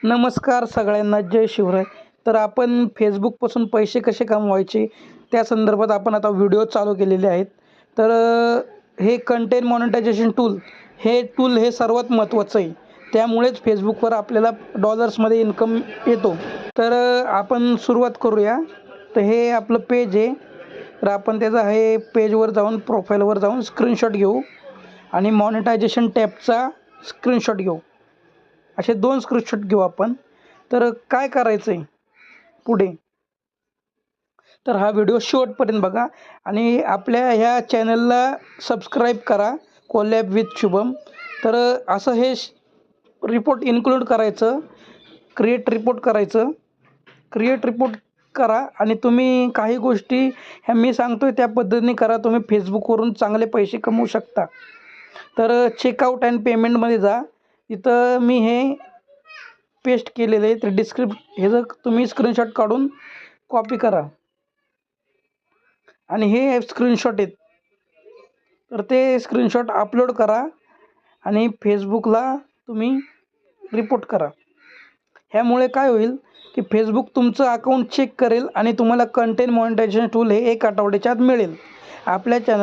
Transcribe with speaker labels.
Speaker 1: नमस्कार सगळ्यांना, जय शिवराय. तर आपण फेसबुकपासून पैसे कसे कमवायचे त्या संदर्भात आपण आता व्हिडिओ चालू केलेले आहेत. तर हे कंटेंट मॉनिटायझेशन टूल हे सर्वात महत्त्वाचं आहे. त्यामुळेच फेसबुकवर आपल्याला डॉलर्समध्ये इन्कम येतो. तर आपण सुरुवात करूया. तर हे आपलं पेज आहे. तर आपण त्याचा हे पेजवर जाऊन प्रोफाईलवर जाऊन स्क्रीनशॉट घेऊ आणि मॉनिटायझेशन टॅबचा स्क्रीनशॉट घेऊ. असे 2 स्क्रीनशॉट घेऊ आपण. तर काय करायचं आहे पुढे, तर हा व्हिडिओ शेवटपर्यंत बघा आणि आपल्या ह्या चॅनलला सबस्क्राईब करा, कोलॅब विथ शुभम. तर असं हे रिपोर्ट इन्क्लूड करायचं, क्रिएट रिपोर्ट करा आणि तुम्ही काही गोष्टी ह्या मी सांगतोय त्या पद्धतीने करा. तुम्ही फेसबुकवरून चांगले पैसे कमवू शकता. तर चेकआउट अँड पेमेंटमध्ये जा. इथं मी हे पेस्ट केलेलं आहे. तर हे जर तुम्ही स्क्रीनशॉट काढून कॉपी करा आणि हे स्क्रीनशॉट आहेत. तर ते स्क्रीनशॉट अपलोड करा आणि फेसबुकला तुम्ही रिपोर्ट करा. ह्यामुळे काय होईल की फेसबुक तुमचं अकाउंट चेक करेल आणि तुम्हाला कंटेंट मॉनिटायझेशन टूल हे 1 आठवड्याच्या आत मिळेल. आपल्या चॅनल